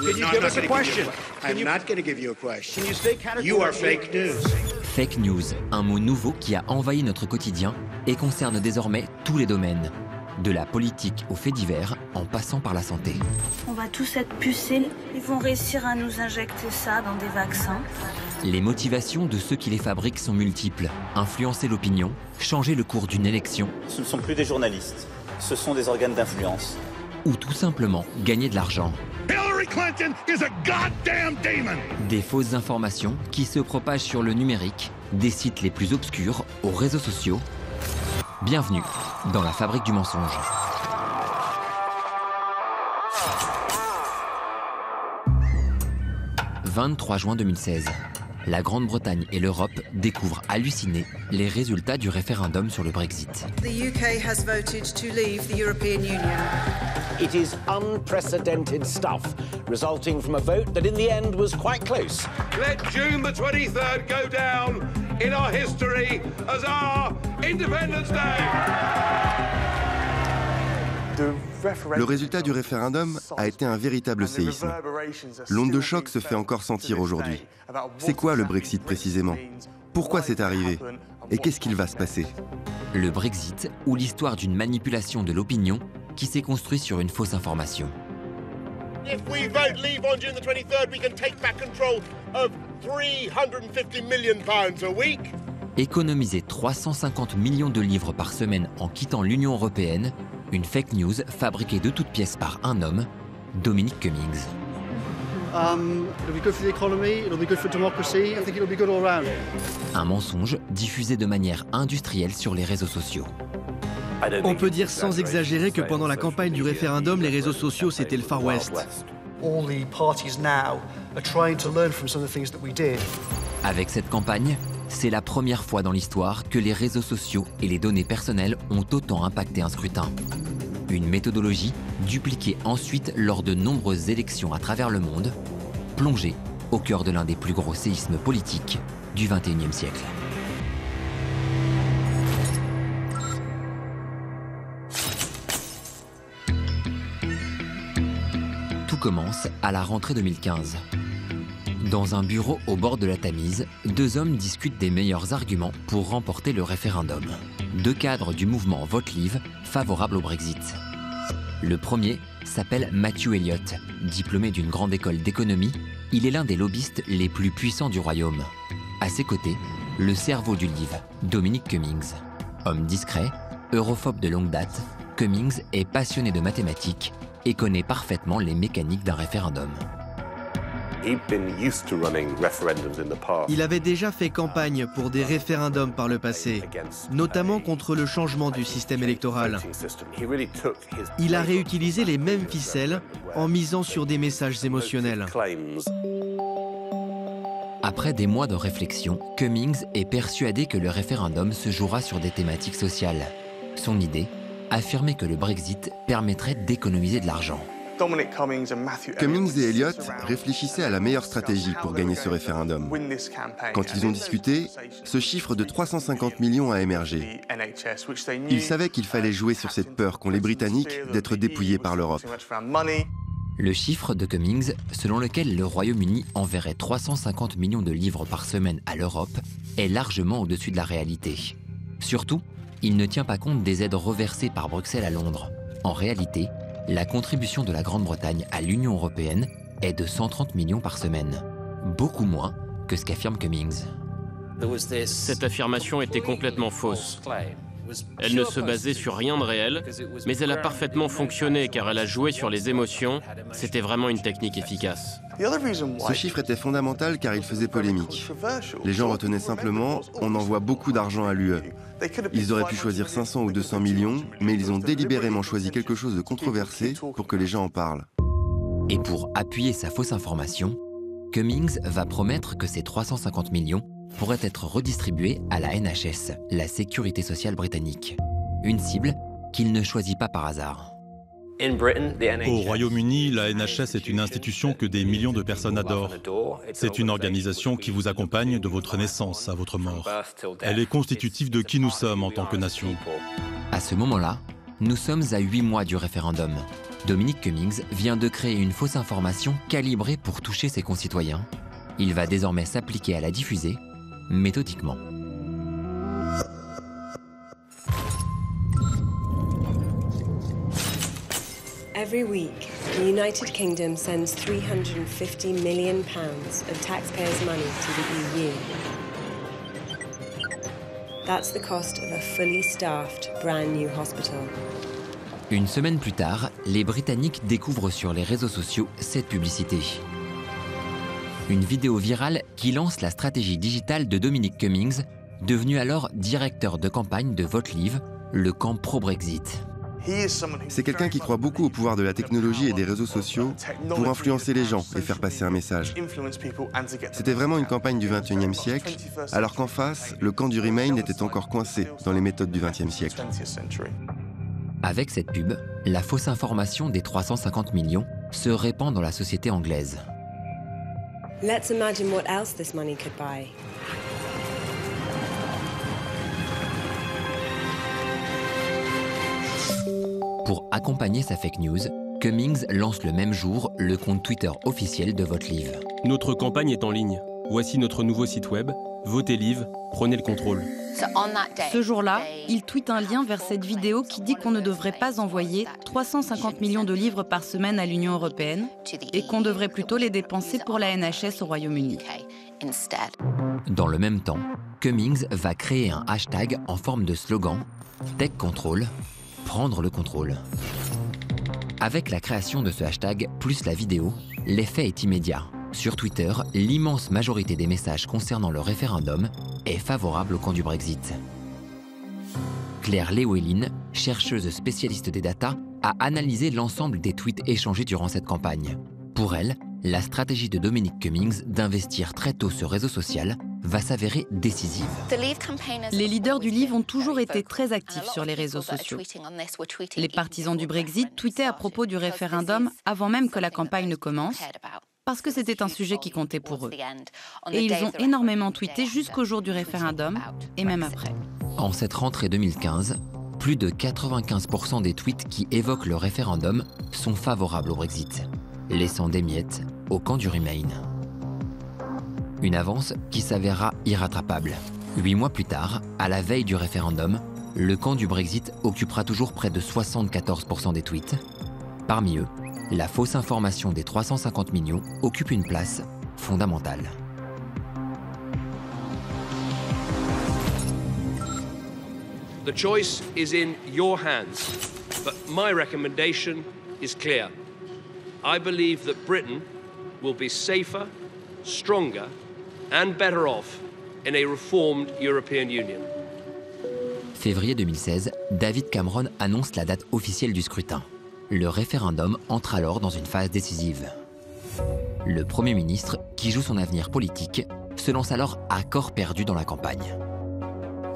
Can you give us a question? I'm not going to give you a question. Can you stay categorical? You are fake news. Fake news, un mot nouveau qui a envahi notre quotidien et concerne désormais tous les domaines. De la politique aux faits divers, en passant par la santé. On va tous être pucés. Ils vont réussir à nous injecter ça dans des vaccins. Les motivations de ceux qui les fabriquent sont multiples. Influencer l'opinion, changer le cours d'une élection. Ce ne sont plus des journalistes, ce sont des organes d'influence. Ou tout simplement gagner de l'argent. Hillary Clinton is a goddamn demon. Des fausses informations qui se propagent sur le numérique, des sites les plus obscurs aux réseaux sociaux. Bienvenue dans la fabrique du mensonge. « 23 juin 2016. La Grande-Bretagne et l'Europe découvrent hallucinés les résultats du référendum sur le Brexit. The UK has voted to leave the European Union. It is unprecedented stuff, resulting from a vote that in the end was quite close. Let June the 23rd go down in our history as our Independence Day. Le résultat du référendum a été un véritable séisme. L'onde de choc se fait encore sentir aujourd'hui. C'est quoi le Brexit précisément? Pourquoi c'est arrivé? Et qu'est-ce qu'il va se passer? Le Brexit, ou l'histoire d'une manipulation de l'opinion qui s'est construite sur une fausse information. If we vote leave on June the 23rd, we can take back control of 350 million pounds a week. Économiser 350 millions de livres par semaine en quittant l'Union européenne, une fake news fabriquée de toutes pièces par un homme, Dominic Cummings. It'll be good for the economy, it'll be good for democracy, I think it'll be good all round. Un mensonge diffusé de manière industrielle sur les réseaux sociaux. On peut dire sans exagérer que pendant la campagne du référendum, les réseaux sociaux, c'était le Far West. All the parties now are trying to learn from some of the things that we did. Avec cette campagne, c'est la première fois dans l'histoire que les réseaux sociaux et les données personnelles ont autant impacté un scrutin. Une méthodologie dupliquée ensuite lors de nombreuses élections à travers le monde, plongée au cœur de l'un des plus gros séismes politiques du XXIe siècle. Tout commence à la rentrée 2015. Dans un bureau au bord de la Tamise, deux hommes discutent des meilleurs arguments pour remporter le référendum. Deux cadres du mouvement Vote Leave, favorables au Brexit. Le premier s'appelle Matthew Elliott. Diplômé d'une grande école d'économie, il est l'un des lobbyistes les plus puissants du royaume. À ses côtés, le cerveau du Leave, Dominic Cummings. Homme discret, europhobe de longue date, Cummings est passionné de mathématiques et connaît parfaitement les mécaniques d'un référendum. Il avait déjà fait campagne pour des référendums par le passé, notamment contre le changement du système électoral. Il a réutilisé les mêmes ficelles en misant sur des messages émotionnels. Après des mois de réflexion, Cummings est persuadé que le référendum se jouera sur des thématiques sociales. Son idée, affirmer que le Brexit permettrait d'économiser de l'argent. Cummings et Elliott réfléchissaient à la meilleure stratégie pour gagner ce référendum. Quand ils ont discuté, ce chiffre de 350 millions a émergé. Ils savaient qu'il fallait jouer sur cette peur qu'ont les Britanniques d'être dépouillés par l'Europe. Le chiffre de Cummings, selon lequel le Royaume-Uni enverrait 350 millions de livres par semaine à l'Europe, est largement au-dessus de la réalité. Surtout, il ne tient pas compte des aides reversées par Bruxelles à Londres. En réalité, la contribution de la Grande-Bretagne à l'Union européenne est de 130 millions par semaine. Beaucoup moins que ce qu'affirme Cummings. Cette affirmation était complètement fausse. Elle ne se basait sur rien de réel, mais elle a parfaitement fonctionné car elle a joué sur les émotions. C'était vraiment une technique efficace. Ce chiffre était fondamental car il faisait polémique. Les gens retenaient simplement « on envoie beaucoup d'argent à l'UE ». Ils auraient pu choisir 500 ou 200 millions, mais ils ont délibérément choisi quelque chose de controversé pour que les gens en parlent. Et pour appuyer sa fausse information, Cummings va promettre que ces 350 millions pourraient être redistribués à la NHS, la sécurité sociale britannique. Une cible qu'il ne choisit pas par hasard. Au Royaume-Uni, la NHS est une institution que des millions de personnes adorent. C'est une organisation qui vous accompagne de votre naissance à votre mort. Elle est constitutive de qui nous sommes en tant que nation. À ce moment-là, nous sommes à 8 mois du référendum. Dominic Cummings vient de créer une fausse information calibrée pour toucher ses concitoyens. Il va désormais s'appliquer à la diffuser méthodiquement. Every week, the United Kingdom sends £350 million of taxpayers' money to the EU. That's the cost of a fully staffed, brand new hospital. Une semaine plus tard, les Britanniques découvrent sur les réseaux sociaux cette publicité. Une vidéo virale qui lance la stratégie digitale de Dominic Cummings, devenu alors directeur de campagne de Vote Leave, le camp pro-Brexit. C'est quelqu'un qui croit beaucoup au pouvoir de la technologie et des réseaux sociaux pour influencer les gens et faire passer un message. C'était vraiment une campagne du XXIe siècle, alors qu'en face, le camp du Remain était encore coincé dans les méthodes du XXe siècle. Avec cette pub, la fausse information des 350 millions se répand dans la société anglaise. Let's imagine what else this money could buy. Pour accompagner sa fake news, Cummings lance le même jour le compte Twitter officiel de Vote Leave. Notre campagne est en ligne. Voici notre nouveau site web. Votez Leave, prenez le contrôle. Ce jour-là, il tweet un lien vers cette vidéo qui dit qu'on ne devrait pas envoyer 350 millions de livres par semaine à l'Union européenne et qu'on devrait plutôt les dépenser pour la NHS au Royaume-Uni. Dans le même temps, Cummings va créer un hashtag en forme de slogan « Take Control », prendre le contrôle. Avec la création de ce hashtag plus la vidéo, l'effet est immédiat. Sur Twitter, l'immense majorité des messages concernant le référendum est favorable au camp du Brexit. Claire Llewellyn, chercheuse spécialiste des datas, a analysé l'ensemble des tweets échangés durant cette campagne. Pour elle, la stratégie de Dominic Cummings d'investir très tôt ce réseau social va s'avérer décisive. Les leaders du Leave ont toujours été très actifs sur les réseaux sociaux. Les partisans du Brexit tweetaient à propos du référendum avant même que la campagne ne commence, parce que c'était un sujet qui comptait pour eux. Et ils ont énormément tweeté jusqu'au jour du référendum, et même après. En cette rentrée 2015, plus de 95% des tweets qui évoquent le référendum sont favorables au Brexit, laissant des miettes au camp du Remain. Une avance qui s'avéra irrattrapable. 8 mois plus tard, à la veille du référendum, le camp du Brexit occupera toujours près de 74% des tweets. Parmi eux, la fausse information des 350 millions occupe une place fondamentale. The choice is in your hands, but my recommendation is clear. I believe that Britain will be safer, stronger, and better off in a reformed European Union. Février 2016, David Cameron annonce la date officielle du scrutin. Le référendum entre alors dans une phase décisive. Le Premier ministre, qui joue son avenir politique, se lance alors à corps perdu dans la campagne.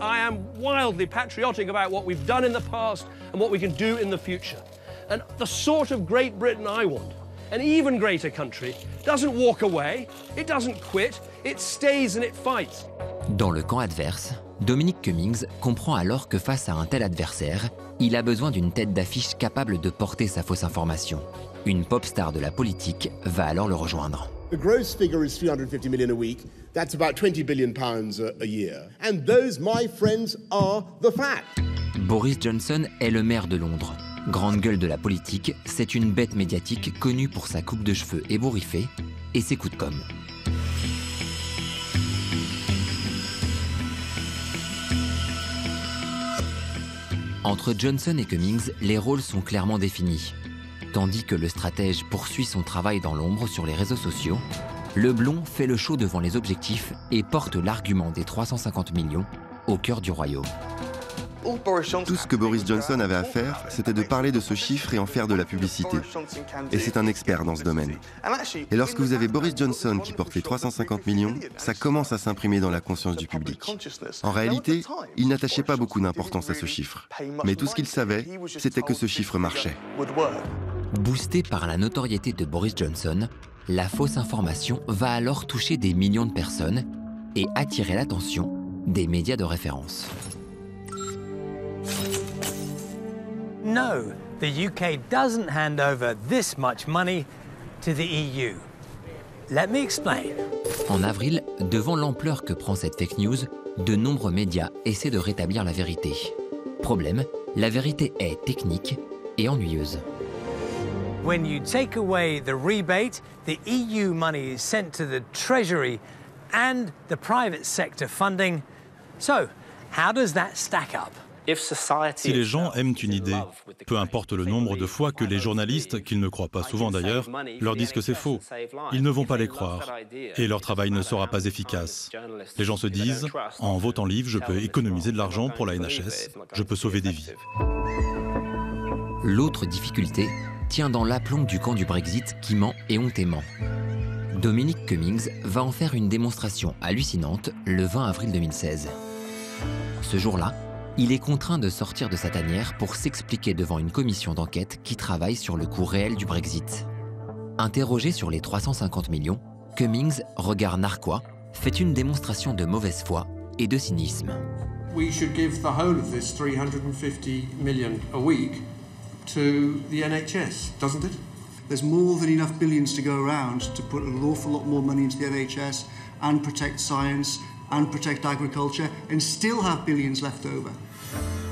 I am wildly patriotic about what we've done in the past and what we can do in the future. And the sort of Great Britain I want, an even greater country, doesn't walk away, it doesn't quit, it stays and it fights. Dans le camp adverse, Dominic Cummings comprend alors que face à un tel adversaire, il a besoin d'une tête d'affiche capable de porter sa fausse information. Une pop star de la politique va alors le rejoindre. The gross figure is 350 million a week. That's about 20 billion pounds a year. And those, my friends, are the facts. Boris Johnson est le maire de Londres. Grande gueule de la politique, c'est une bête médiatique connue pour sa coupe de cheveux ébouriffée et ses coups de com'. Entre Johnson et Cummings, les rôles sont clairement définis. Tandis que le stratège poursuit son travail dans l'ombre sur les réseaux sociaux, le blond fait le show devant les objectifs et porte l'argument des 350 millions au cœur du royaume. Tout ce que Boris Johnson avait à faire, c'était de parler de ce chiffre et en faire de la publicité. Et c'est un expert dans ce domaine. Et lorsque vous avez Boris Johnson qui porte les 350 millions, ça commence à s'imprimer dans la conscience du public. En réalité, il n'attachait pas beaucoup d'importance à ce chiffre. Mais tout ce qu'il savait, c'était que ce chiffre marchait. Boosté par la notoriété de Boris Johnson, la fausse information va alors toucher des millions de personnes et attirer l'attention des médias de référence. No, the UK doesn't hand over this much money to the EU. Let me explain. En avril, devant l'ampleur que prend cette fake news, de nombreux médias essaient de rétablir la vérité. Problème, la vérité est technique et ennuyeuse. When you take away the rebate, the EU money is sent to the Treasury and the private sector funding. So, how does that stack up? Si les gens aiment une idée, peu importe le nombre de fois que les journalistes, qu'ils ne croient pas souvent d'ailleurs, leur disent que c'est faux, ils ne vont pas les croire et leur travail ne sera pas efficace. Les gens se disent, en votant livre, je peux économiser de l'argent pour la NHS, je peux sauver des vies. L'autre difficulté tient dans l'aplomb du camp du Brexit qui ment éhontément. Dominic Cummings va en faire une démonstration hallucinante le 20 avril 2016. Ce jour-là, il est contraint de sortir de sa tanière pour s'expliquer devant une commission d'enquête qui travaille sur le coût réel du Brexit. Interrogé sur les 350 millions, Cummings, regard narquois, fait une démonstration de mauvaise foi et de cynisme. We should give the whole of this 350 million a week to the NHS, doesn't it? There's more than enough billions to go around to put an awful lot more money into the NHS and protect science and protect agriculture and still have billions left over.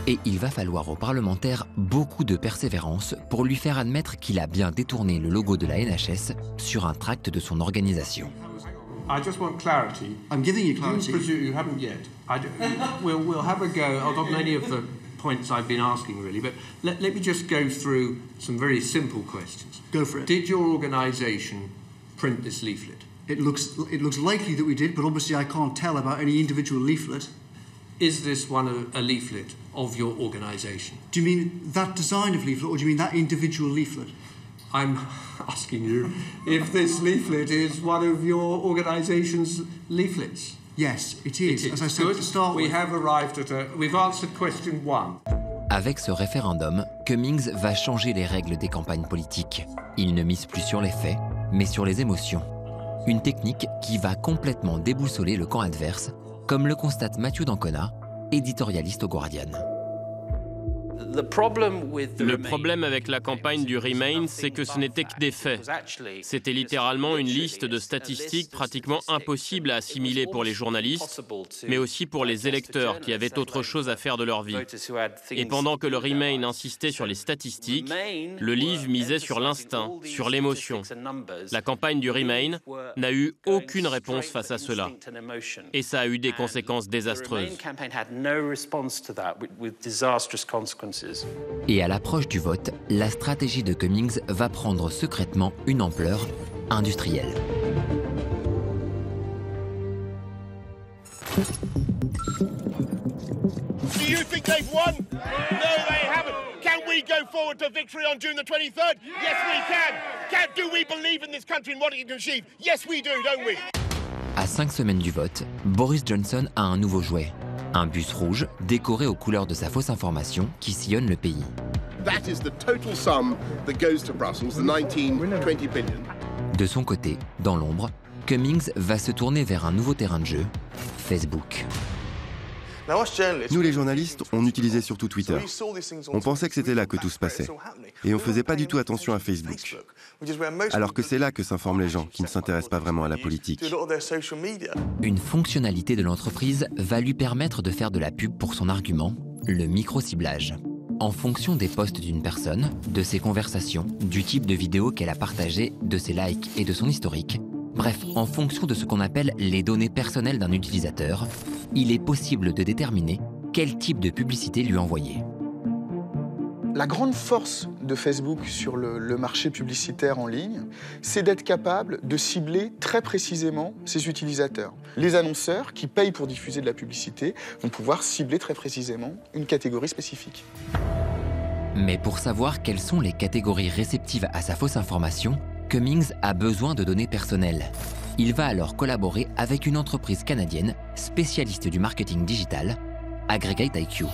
Et il va falloir aux parlementaires beaucoup de persévérance pour lui faire admettre qu'il a bien détourné le logo de la NHS sur un tract de son organisation. I just want clarity. I'm giving you clarity. You haven't yet. We'll have a go. I've got many of the points I've been asking really, but let me just go through some very simple questions. Go for it. Did your organisation print this leaflet? It looks likely that we did, but obviously I can't tell about any individual leaflet. Is this a leaflet of your organisation? Do you mean that design of leaflet, or do you mean that individual leaflet? I'm asking you if this leaflet is one of your organisation's leaflets. Yes, it is. As I said Good. To start we with. have arrived at we've answered question 1. Avec ce référendum, Cummings va changer les règles des campagnes politiques. Il ne mise plus sur les faits, mais sur les émotions. Une technique qui va complètement déboussoler le camp adverse, comme le constate Matthew d'Ancona, éditorialiste au Guardian. Le problème avec la campagne du Remain, c'est que ce n'était que des faits. C'était littéralement une liste de statistiques pratiquement impossible à assimiler pour les journalistes, mais aussi pour les électeurs qui avaient autre chose à faire de leur vie. Et pendant que le Remain insistait sur les statistiques, le livre misait sur l'instinct, sur l'émotion. La campagne du Remain n'a eu aucune réponse face à cela. Et ça a eu des conséquences désastreuses. Et à l'approche du vote, la stratégie de Cummings va prendre secrètement une ampleur industrielle. Do you think they've won? No, they haven't. Can we go forward to victory on June the 23rd? Yes, we can. Do we believe in this country and what it can achieve? Yes, we do, don't we? À 5 semaines du vote, Boris Johnson a un nouveau jouet. Un bus rouge décoré aux couleurs de sa fausse information qui sillonne le pays. That is the total sum that goes to Brussels, the 19-20 billion. De son côté, dans l'ombre, Cummings va se tourner vers un nouveau terrain de jeu, Facebook. Nous, les journalistes, on utilisait surtout Twitter. On pensait que c'était là que tout se passait. Et on ne faisait pas du tout attention à Facebook. Alors que c'est là que s'informent les gens qui ne s'intéressent pas vraiment à la politique. Une fonctionnalité de l'entreprise va lui permettre de faire de la pub pour son argument, le micro-ciblage. En fonction des posts d'une personne, de ses conversations, du type de vidéo qu'elle a partagé, de ses likes et de son historique, bref, en fonction de ce qu'on appelle les données personnelles d'un utilisateur, il est possible de déterminer quel type de publicité lui envoyer. La grande force de Facebook sur le marché publicitaire en ligne, c'est d'être capable de cibler très précisément ses utilisateurs. Les annonceurs qui payent pour diffuser de la publicité vont pouvoir cibler très précisément une catégorie spécifique. Mais pour savoir quelles sont les catégories réceptives à sa fausse information, Cummings a besoin de données personnelles. Il va alors collaborer avec une entreprise canadienne spécialiste du marketing digital, Aggregate IQ.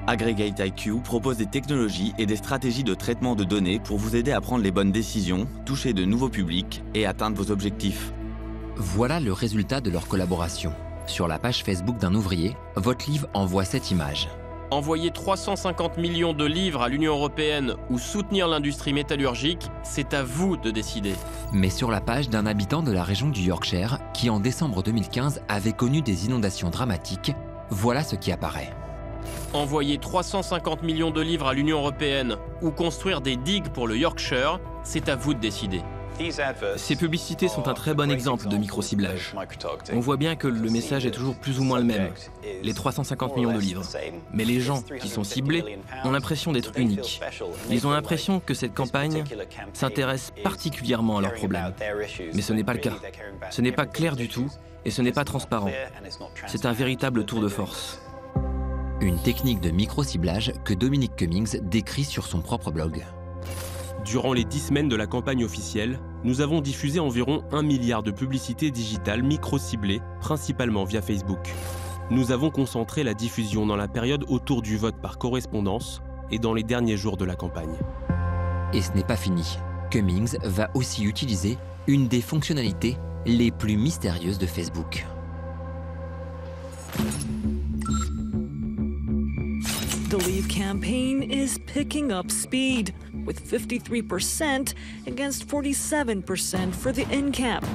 Aggregate IQ propose des technologies et des stratégies de traitement de données pour vous aider à prendre les bonnes décisions, toucher de nouveaux publics et atteindre vos objectifs. Voilà le résultat de leur collaboration. Sur la page Facebook d'un ouvrier, Votelive envoie cette image. Envoyer 350 millions de livres à l'Union européenne ou soutenir l'industrie métallurgique, c'est à vous de décider. Mais sur la page d'un habitant de la région du Yorkshire, qui en décembre 2015 avait connu des inondations dramatiques, voilà ce qui apparaît. Envoyer 350 millions de livres à l'Union européenne ou construire des digues pour le Yorkshire, c'est à vous de décider. Ces publicités sont un très bon exemple de micro-ciblage. On voit bien que le message est toujours plus ou moins le même, les 350 millions de livres. Mais les gens qui sont ciblés ont l'impression d'être uniques. Ils ont l'impression que cette campagne s'intéresse particulièrement à leurs problèmes. Mais ce n'est pas le cas. Ce n'est pas clair du tout et ce n'est pas transparent. C'est un véritable tour de force. Une technique de micro-ciblage que Dominic Cummings décrit sur son propre blog. Durant les 10 semaines de la campagne officielle, nous avons diffusé environ 1 milliard de publicités digitales micro-ciblées, principalement via Facebook. Nous avons concentré la diffusion dans la période autour du vote par correspondance et dans les derniers jours de la campagne. Et ce n'est pas fini. Cummings va aussi utiliser une des fonctionnalités les plus mystérieuses de Facebook. The Leave campaign is picking up speed, with 53% against 47% for the In-Camp.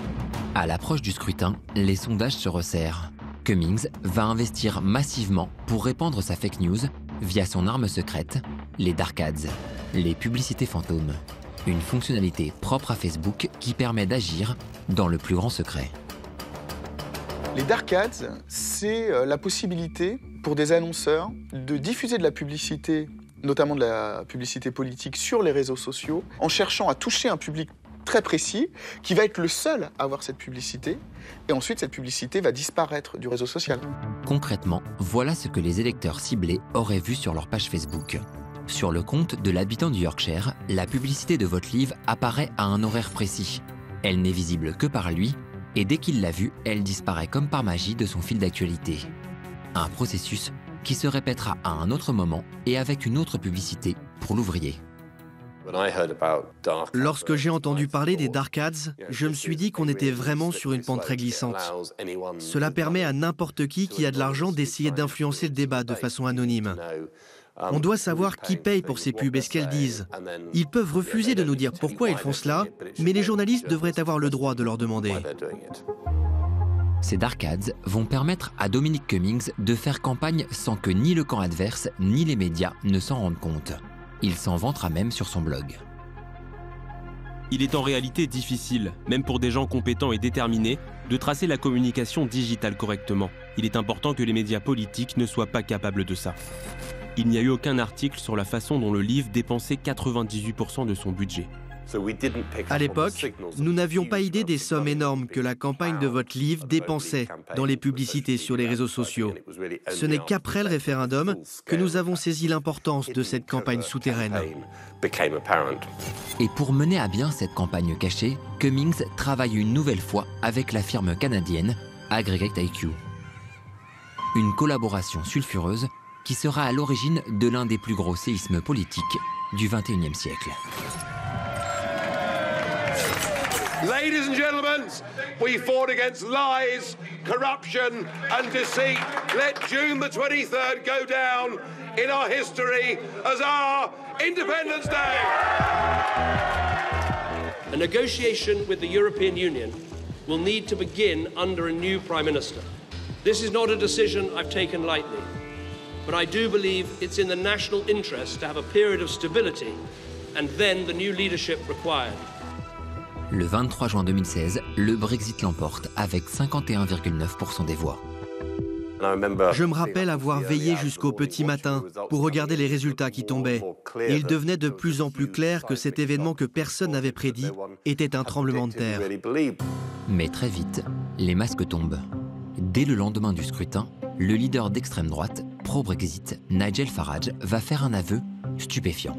À l'approche du scrutin, les sondages se resserrent. Cummings va investir massivement pour répandre sa fake news via son arme secrète, les Dark Ads, les publicités fantômes. Une fonctionnalité propre à Facebook qui permet d'agir dans le plus grand secret. Les Dark Ads, c'est la possibilité pour des annonceurs de diffuser de la publicité, notamment de la publicité politique, sur les réseaux sociaux, en cherchant à toucher un public très précis, qui va être le seul à avoir cette publicité, et ensuite cette publicité va disparaître du réseau social. Concrètement, voilà ce que les électeurs ciblés auraient vu sur leur page Facebook. Sur le compte de l'habitant du Yorkshire, la publicité de votre livre apparaît à un horaire précis. Elle n'est visible que par lui, et dès qu'il l'a vue, elle disparaît comme par magie de son fil d'actualité. Un processus qui se répétera à un autre moment et avec une autre publicité pour l'ouvrier. Lorsque j'ai entendu parler des Dark Ads, je me suis dit qu'on était vraiment sur une pente très glissante. Cela permet à n'importe qui a de l'argent d'essayer d'influencer le débat de façon anonyme. On doit savoir qui paye pour ces pubs et ce qu'elles disent. Ils peuvent refuser de nous dire pourquoi ils font cela, mais les journalistes devraient avoir le droit de leur demander. Ces Dark Ads vont permettre à Dominic Cummings de faire campagne sans que ni le camp adverse ni les médias ne s'en rendent compte. Il s'en vantera même sur son blog. Il est en réalité difficile, même pour des gens compétents et déterminés, de tracer la communication digitale correctement. Il est important que les médias politiques ne soient pas capables de ça. Il n'y a eu aucun article sur la façon dont le livre dépensait 98% de son budget. À l'époque, nous n'avions pas idée des sommes énormes que la campagne de votre livre dépensait dans les publicités sur les réseaux sociaux. Ce n'est qu'après le référendum que nous avons saisi l'importance de cette campagne souterraine. Et pour mener à bien cette campagne cachée, Cummings travaille une nouvelle fois avec la firme canadienne Aggregate IQ. Une collaboration sulfureuse qui sera à l'origine de l'un des plus gros séismes politiques du XXIe siècle. Ladies and gentlemen, we fought against lies, corruption and deceit. Let June the 23rd go down in our history as our Independence Day. A negotiation with the European Union will need to begin under a new Prime Minister. This is not a decision I've taken lightly, but I do believe it's in the national interest to have a period of stability and then the new leadership required. Le 23 juin 2016, le Brexit l'emporte avec 51,9% des voix. Je me rappelle avoir veillé jusqu'au petit matin pour regarder les résultats qui tombaient. Et il devenait de plus en plus clair que cet événement que personne n'avait prédit était un tremblement de terre. Mais très vite, les masques tombent. Dès le lendemain du scrutin, le leader d'extrême droite, pro-Brexit, Nigel Farage, va faire un aveu stupéfiant.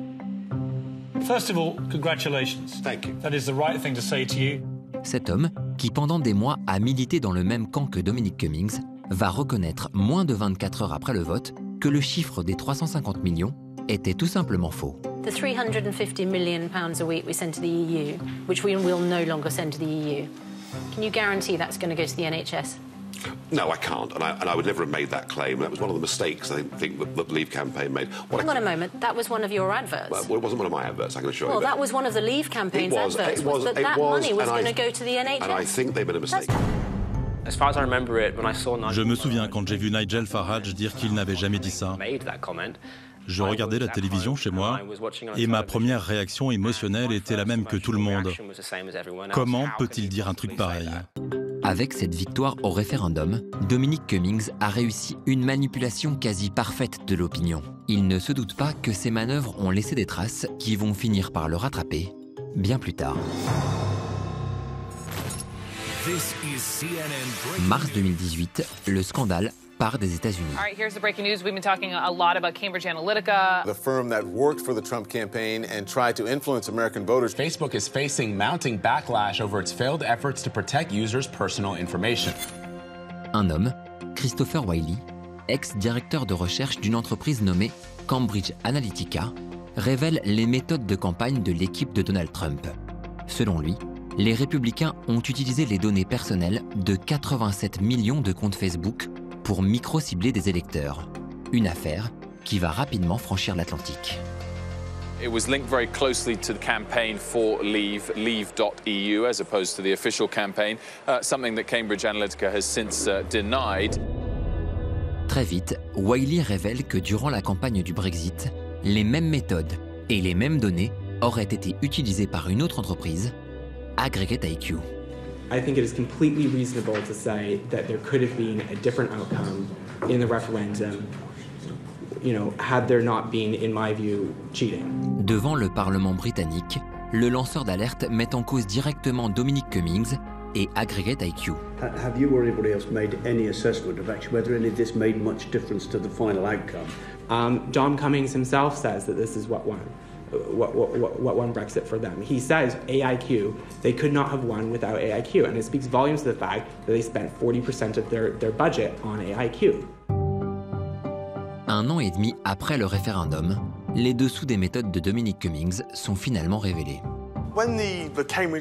First of all, congratulations. Thank you. That is the right thing to say to you. Cet homme, qui pendant des mois a milité dans le même camp que Dominic Cummings, va reconnaître moins de 24 heures après le vote que le chiffre des 350 millions était tout simplement faux. The 350 million pounds a week we send to the EU, which we will no longer send to the EU. Can you guarantee that's going to go to the NHS? No, I can't, and I would never have made that claim. That was one of the mistakes I think that the Leave campaign made. Hang on a moment, that was one of your adverts. Well, it wasn't one of my adverts, I can assure you. Well, that was one of the Leave campaign's adverts. That money was going to go to the NHS. And I think they made a mistake. As far as I remember it, when I saw Nigel, je me souviens quand j'ai vu Nigel Farage dire qu'il n'avait jamais dit ça. Je regardais la télévision chez moi et ma première réaction émotionnelle était la même que tout le monde. Comment peut-il dire un truc pareil ? Avec cette victoire au référendum, Dominic Cummings a réussi une manipulation quasi parfaite de l'opinion. Il ne se doute pas que ces manœuvres ont laissé des traces qui vont finir par le rattraper bien plus tard. Mars 2018, le scandale part des États-Unis. All right, here's the breaking news. We've been talking a lot about Cambridge Analytica. The firm that worked for the Trump campaign and tried to influence American voters. Facebook is facing mounting backlash over its failed efforts to protect users' personal information. Un homme, Christopher Wylie, ex-directeur de recherche d'une entreprise nommée Cambridge Analytica, révèle les méthodes de campagne de l'équipe de Donald Trump. Selon lui, les républicains ont utilisé les données personnelles de 87 millions de comptes Facebook pour micro-cibler des électeurs. Une affaire qui va rapidement franchir l'Atlantique. It was linked very closely to the campaign for Leave, Leave.eu, as opposed to the official campaign, something that Cambridge Analytica has since denied. Très vite, Wylie révèle que durant la campagne du Brexit, les mêmes méthodes et les mêmes données auraient été utilisées par une autre entreprise, Aggregate IQ. I think it is completely reasonable to say that there could have been a different outcome in the referendum, had there not been, in my view, cheating. Devant le Parlement britannique, le lanceur d'alerte met en cause directement Dominic Cummings et Aggregate IQ. Have you or anybody else made any assessment of actually whether any of this made much difference to the final outcome? Dom Cummings himself says that this is what won Brexit for them. He says AIQ, they could not have won without AIQ, and it speaks volumes to the fact that they spent 40% of their budget on AIQ. Un an et demi après le référendum, les dessous des méthodes de Dominic Cummings sont finalement révélés.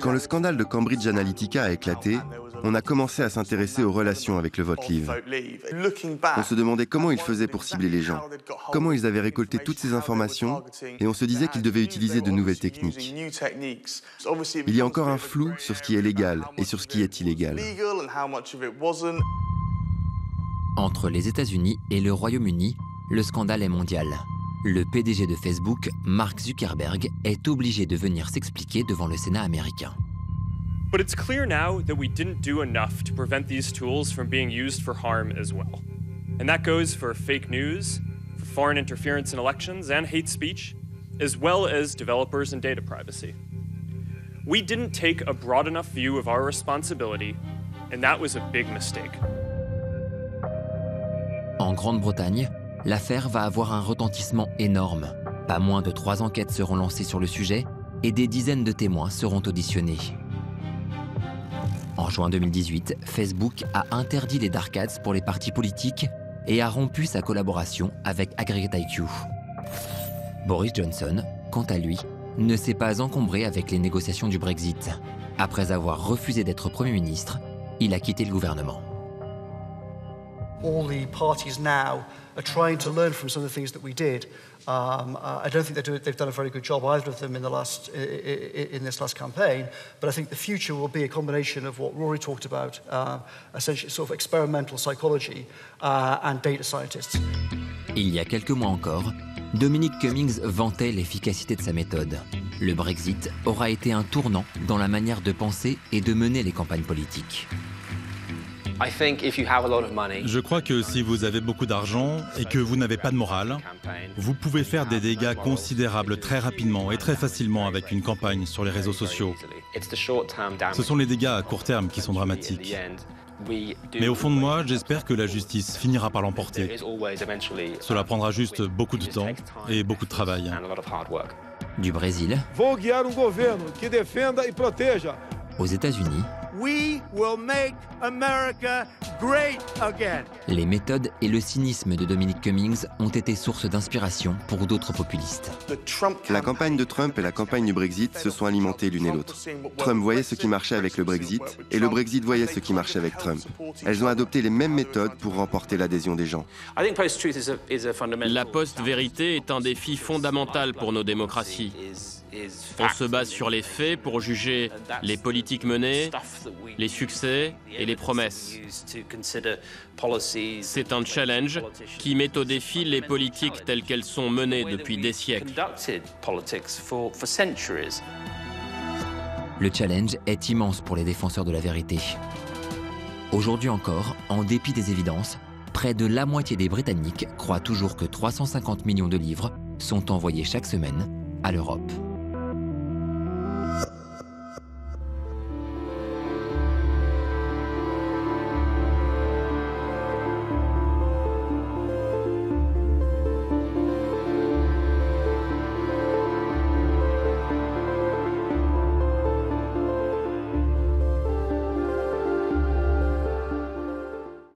Quand le scandale de Cambridge Analytica a éclaté, on a commencé à s'intéresser aux relations avec le vote Leave. On se demandait comment ils faisaient pour cibler les gens, comment ils avaient récolté toutes ces informations, et on se disait qu'ils devaient utiliser de nouvelles techniques. Il y a encore un flou sur ce qui est légal et sur ce qui est illégal. Entre les États-Unis et le Royaume-Uni, le scandale est mondial. Le PDG de Facebook, Mark Zuckerberg, est obligé de venir s'expliquer devant le Sénat américain. But it's clear now that we didn't do enough to prevent these tools from being used for harm as well. And that goes for fake news, for foreign interference in elections and hate speech, as well as developers and data privacy. We didn't take a broad enough view of our responsibility, and that was a big mistake. En Grande-Bretagne, l'affaire va avoir un retentissement énorme. Pas moins de 3 enquêtes seront lancées sur le sujet et des dizaines de témoins seront auditionnés. En juin 2018, Facebook a interdit les dark ads pour les partis politiques et a rompu sa collaboration avec Aggregate IQ. Boris Johnson, quant à lui, ne s'est pas encombré avec les négociations du Brexit. Après avoir refusé d'être Premier ministre, il a quitté le gouvernement. All the parties now are trying to learn from some of the things that we did. I don't think they've done a very good job, either of them, in this last campaign. But I think the future will be a combination of what Rory talked about, essentially sort of experimental psychology and data scientists. Il y a quelques mois encore, Dominic Cummings vantait l'efficacité de sa méthode. Le Brexit aura été un tournant dans la manière de penser et de mener les campagnes politiques. Je crois que si vous avez beaucoup d'argent et que vous n'avez pas de morale, vous pouvez faire des dégâts considérables très rapidement et très facilement avec une campagne sur les réseaux sociaux. Ce sont les dégâts à court terme qui sont dramatiques. Mais au fond de moi, j'espère que la justice finira par l'emporter. Cela prendra juste beaucoup de temps et beaucoup de travail. Du Brésil aux États-Unis, We will make America great again. Les méthodes et le cynisme de Dominic Cummings ont été source d'inspiration pour d'autres populistes. La campagne de Trump et la campagne du Brexit se sont alimentées l'une et l'autre. Trump voyait ce qui marchait avec le Brexit et le Brexit voyait ce qui marchait avec Trump. Elles ont adopté les mêmes méthodes pour remporter l'adhésion des gens. La post-vérité est un défi fondamental pour nos démocraties. On se base sur les faits pour juger les politiques menées, les succès et les promesses. C'est un challenge qui met au défi les politiques telles qu'elles sont menées depuis des siècles. Le challenge est immense pour les défenseurs de la vérité. Aujourd'hui encore, en dépit des évidences, près de la moitié des Britanniques croient toujours que 350 millions de livres sont envoyés chaque semaine à l'Europe.